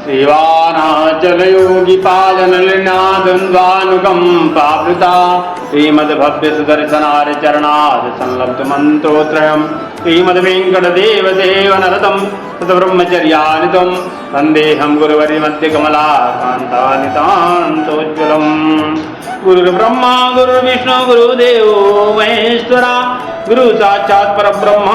सेवानाचल योगी पादनलिनाद्वन्द्वानुकम्पावृता श्रीमद्भव्य सुदर्शनार्य चरणाद संलब्ध मंत्रोत्रयम् श्रीमद्वेङ्कटदेव नरतं सतब्रह्मचर्यानितं वन्देऽहं गुरुवर्यमध्यकमलाकान्तानितान्तोज्ज्वलम्। गुरुर्ब्रह्मा गुरुर्विष्णु गुरुदेवो महेश्वरा गुरु साक्षात् परब्रह्म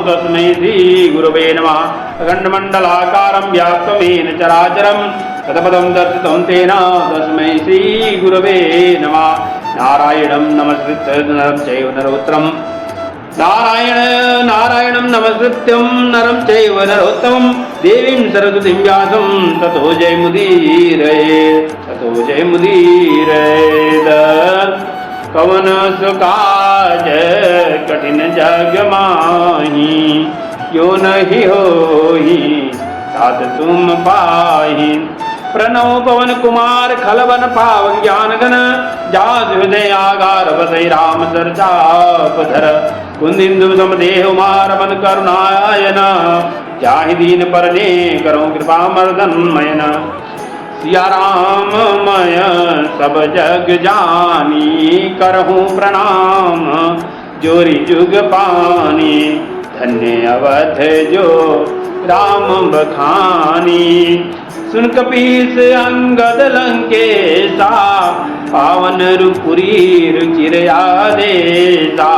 तस्मै श्री गुरवे नमः। अखण्डमण्डलाकारं व्याप्तमेन चराचरं तत्पदं दर्शितं तेन तस्मै श्री गुरवे नमः। नारायणं नमस्कृत्य नरं चैव नरोत्तमं नारायणं नमस्कृत्यं नरं चैव नरोत्तमं देवीं सरस्वतीं व्यासं ततो जयमुदीरयेत्। कवन सुकाज कठिन जग माही यो नहीं होही तात तुम पाही। प्रणव पवन कुमार खलवन पावन ज्ञान गण जास हृदय आगार बसई राम सरचापधर कुंदिंदु समदेह मारवन करुणायन जाहि दीन परने करो कृपा मर्दन मयन। सिया राम मय सब जग जानी करहूँ प्रणाम जोरी जुग पानी धन्य अवध जो राम बखानी। सुन कपीस अंगद लंकेशा पावन रुपुरी रुचिर आदेशा।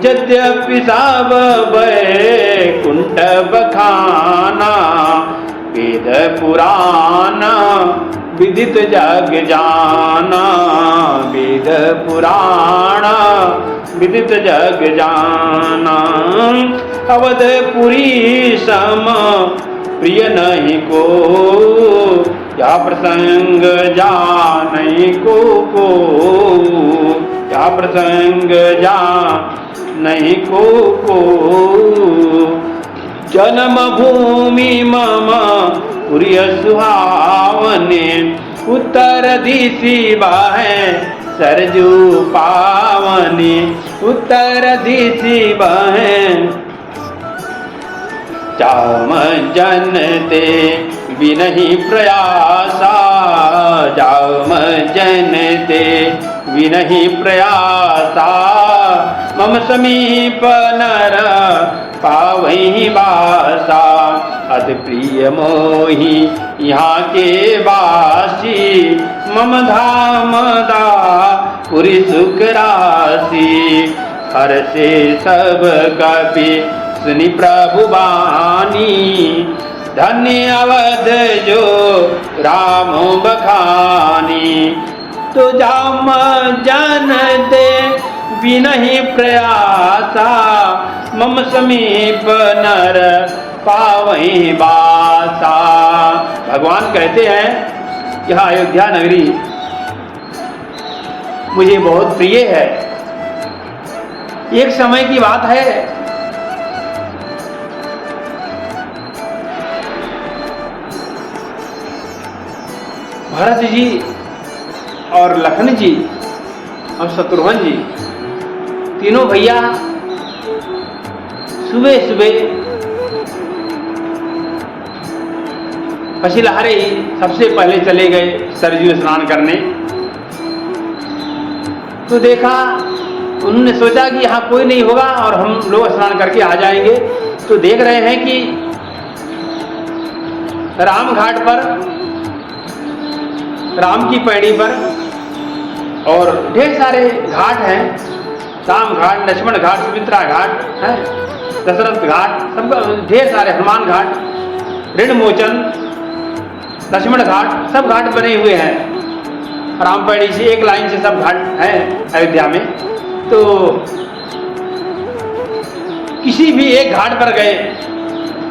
यद्यपि सब बैकुंठ बखाना वेद पुराण विदित जग जाना। वेद पुराण विदित जग जाना। अवधपुरी सम प्रिय नहीं को या प्रसंग जा नहीं को या प्रसंग जा नहीं को। जन्म भूमि मम पुरिय सुहावने उत्तर दिशि बाहे सरजू पावनी। उत्तर दिशि बाहे जाम जनते विनहि प्रयासा। जाम जनते विनहि प्रयासा। मम समीप नर पावहि बासा। अति प्रिय मोहि यहाँ के वासी मम धाम दा पुरी सुख राशि। हर से सब कपि सुनि प्रभु बानी धन्य अवध जो राम बखानी। तो जाम जानते विनहि प्रयासा मम समीप नर पावहि बासा। भगवान कहते हैं यह अयोध्या नगरी मुझे बहुत प्रिय है। एक समय की बात है भरत जी और लखन जी और शत्रुघ्न जी तीनों भैया सुबह सुबह पसीलहारे ही सबसे पहले चले गए सरयू स्नान करने। तो देखा उन्होंने सोचा कि यहाँ कोई नहीं होगा और हम लोग स्नान करके आ जाएंगे। तो देख रहे हैं कि राम घाट पर राम की पैड़ी पर और ढेर सारे घाट हैं। राम घाट लक्ष्मण घाट सुमित्रा घाट है दशरथ घाट सब ढेर सारे हनुमान घाट ऋणमोचन लक्ष्मण घाट सब घाट बने हुए हैं। रामपेड़ी से एक लाइन से सब घाट हैं अयोध्या में। तो किसी भी एक घाट पर गए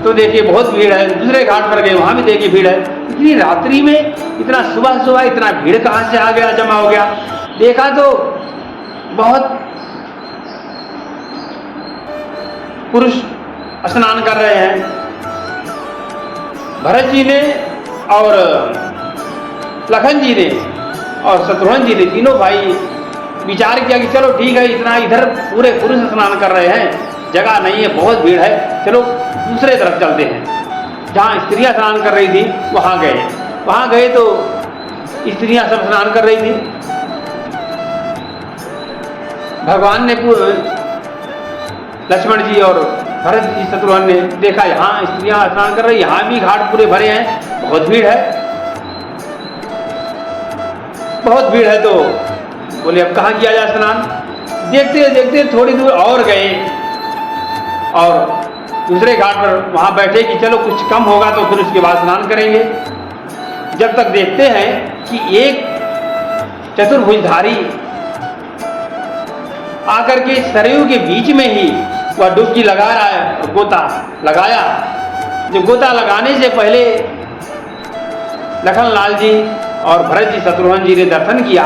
तो देखिए बहुत भीड़ है। दूसरे घाट पर गए वहां भी देखिए भीड़ है। इतनी रात्रि में इतना सुबह सुबह इतना भीड़ कहाँ से आ गया जमा हो गया। देखा तो बहुत पुरुष स्नान कर रहे हैं। भरत जी ने और लखन जी ने और शत्रुघ्न जी ने तीनों भाई विचार किया कि चलो ठीक है इतना इधर पूरे पुरुष स्नान कर रहे हैं जगह नहीं है बहुत भीड़ है चलो दूसरे तरफ चलते हैं। जहाँ स्त्रियां स्नान कर रही थी वहाँ गए। वहाँ गए तो स्त्रियां सब स्नान कर रही थी। भगवान ने लक्ष्मण जी और भरत जी शत्रुघ्न ने देखा यहाँ स्त्रियां स्नान कर रही, यहाँ भी घाट पूरे भरे हैं, बहुत भीड़ है, बहुत भीड़ है। तो बोले अब कहाँ किया जाए स्नान। देखते देखते थोड़ी दूर और गए और दूसरे घाट पर वहां बैठे कि चलो कुछ कम होगा तो फिर उसके बाद स्नान करेंगे। जब तक देखते हैं कि एक चतुर्भुजधारी आकर के सरयू के बीच में ही वह डुबकी लगा रहा है, गोता लगाया। जो गोता लगाने से पहले लखनलाल जी और भरत जी शत्रुघ्न जी ने दर्शन किया,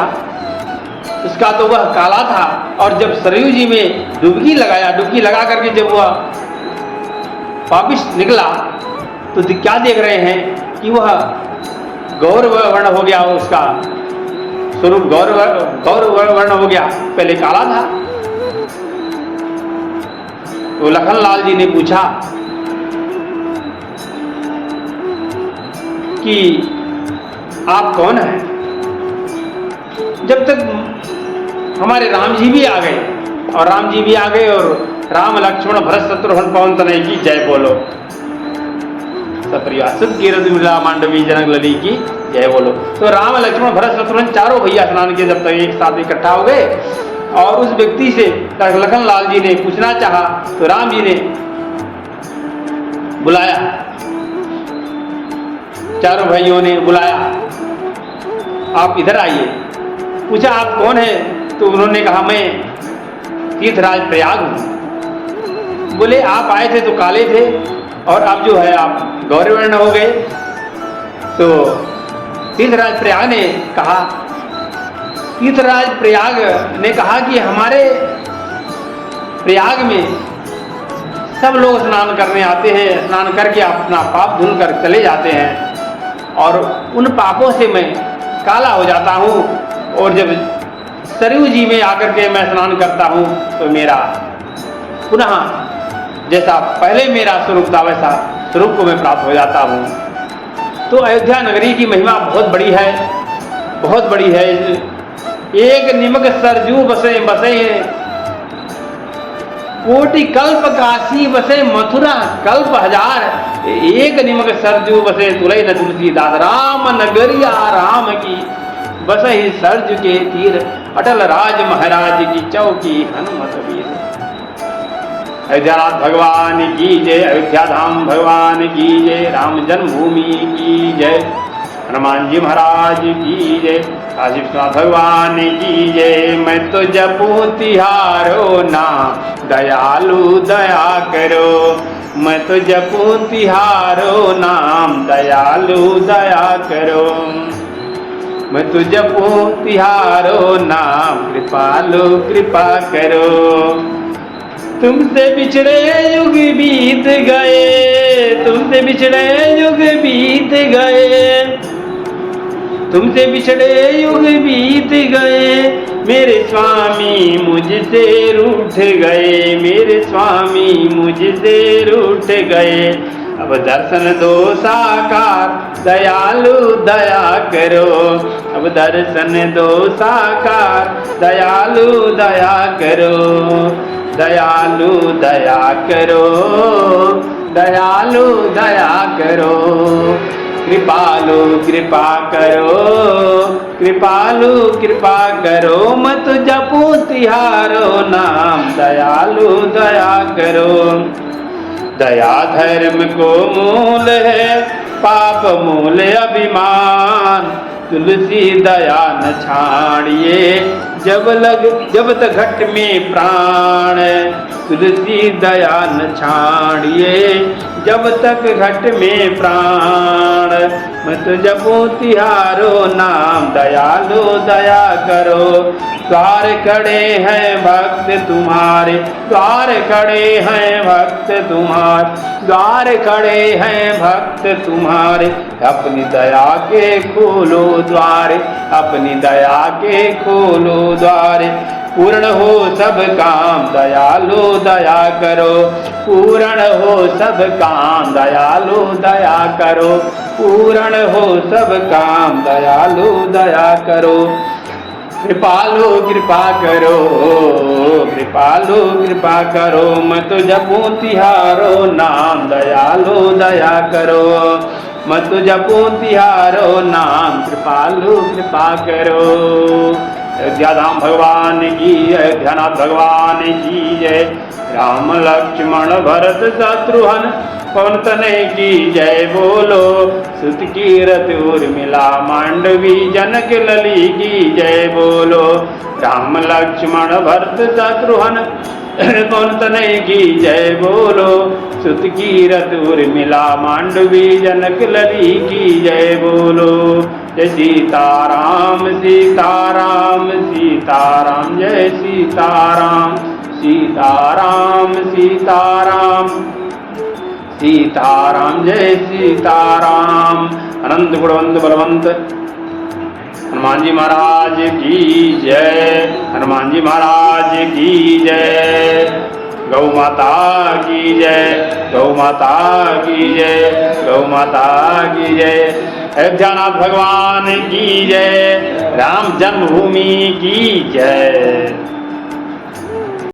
उसका तो वह काला था। और जब सरयू जी में डुबकी लगाया, डुबकी लगा करके जब वह वापिस निकला तो क्या देख रहे हैं कि वह गौर वर्ण हो गया, उसका स्वरूप गौर वर्ण हो गया, पहले काला था। तो लखनलाल जी ने पूछा कि आप कौन हैं। जब तक हमारे राम जी भी आ गए, और राम जी भी आ गए, और राम लक्ष्मण भरत शत्रुघ्न पवन तनय की जय बोलो, सत्रियासुत कीरत मिला मांडवी जनक लली की जय बोलो। तो राम लक्ष्मण भरत शत्रुघ्न चारों भैया स्नान के जब तक एक साथ इकट्ठा हो गए, और उस व्यक्ति से लखनलाल जी ने पूछना चाहा तो राम जी ने बुलाया, चारों भाइयों ने बुलाया, आप इधर आइए। पूछा आप कौन हैं, तो उन्होंने कहा मैं तीर्थराज प्रयाग हूं। बोले आप आए थे तो काले थे और अब जो है आप गौरवर्ण हो गए। तो तीर्थराज प्रयाग ने कहा, तीर्थराज प्रयाग ने कहा कि हमारे प्रयाग में सब लोग स्नान करने आते हैं, स्नान करके अपना पाप धुल कर चले जाते हैं, और उन पापों से मैं काला हो जाता हूँ, और जब सरयू जी में आकर के मैं स्नान करता हूँ तो मेरा पुनः जैसा पहले मेरा स्वरूप था वैसा स्वरूप को मैं प्राप्त हो जाता हूँ। तो अयोध्या नगरी की महिमा बहुत बड़ी है, बहुत बड़ी है। एक निमक सरजू बसे बसे कोटि कल्प काशी बसे मथुरा कल्प हजार। एक निमक सरजू बसे तुलई न तुलसीदास राम नगरिया राम की बसहि सरजू के तीर अटल राज महाराज की चौकी हनुमत वीर। अयोध्यानाथ भगवान की जय, अयोध्या धाम भगवान की जय, राम जन्मभूमि की जय, हनुमान जी महाराज की जय, काशी विश्वनाथ भगवान की जय। मैं तो जपू तिहारो नाम दयालु दया करो, मैं तो जपू तिहारो नाम दयालु दया करो, मैं तो जपू तिहारो नाम कृपालु कृपा करो। तुमसे बिछड़े युग बीत गए, तुमसे बिछड़े युग बीत गए, तुमसे बिछड़े युग बीत गए, मेरे स्वामी मुझसे रूठ गए, मेरे स्वामी मुझसे रूठ गए। अब दर्शन दो साकार दयालु दया करो, अब दर्शन दो साकार दयालु दया करो, दयालु दया करो, दयालु दया करो, कृपालु कृपा करो, कृपालु कृपा करो। मत जपू तिहारो नाम दयालु दया करो। दया धर्म को मूल है, पाप मूल अभिमान, तुलसी दया न छाड़िए जब तक घट में प्राण, तुलसी दया न छाड़िए जब तक घट में प्राण। मत जपो तिहारो नाम दयालु दया करो। द्वार खड़े हैं भक्त तुम्हारे, द्वार खड़े हैं भक्त तुम्हारे, द्वार खड़े हैं भक्त तुम्हारे, अपनी दया के खोलो द्वार, अपनी दया के खोलो द्वार। पूर्ण हो सब काम दयालु दया करो, पूर्ण हो सब काम दयालु दया करो, पूर्ण हो सब काम दयालु दया करो। कृपालु कृपा करो, कृपालु कृपा करो, मत जपूं तिहारो नाम दयालु दया करो, मत जपूं तिहारो नाम कृपालु कृपा करो। अयोध्याधाम भगवान की, अयोध्यानाथ भगवान की जय। राम लक्ष्मण भरत शत्रुघ्न पवन तनय की जय बोलो, सुत की रथ उर्मिला मांडवी जनक लली की जय बोलो। राम लक्ष्मण भरत शत्रुघ्न पवन तनय की जय बोलो, सुत की रथ उर्मिला मांडवी जनक लली की जय बोलो। जय सीताराम सीताराम सीताराम, जय सीताराम सीताराम सीताराम सीताराम, जय सीताराम। अनंत गुणवंत बलवंत हनुमान जी महाराज की जय, हनुमान जी महाराज की जय। गौ माता की जय, गौ माता की जय, गौ माता की जय। अयोध्यानाथ भगवान की जय, राम जन्मभूमि की जय।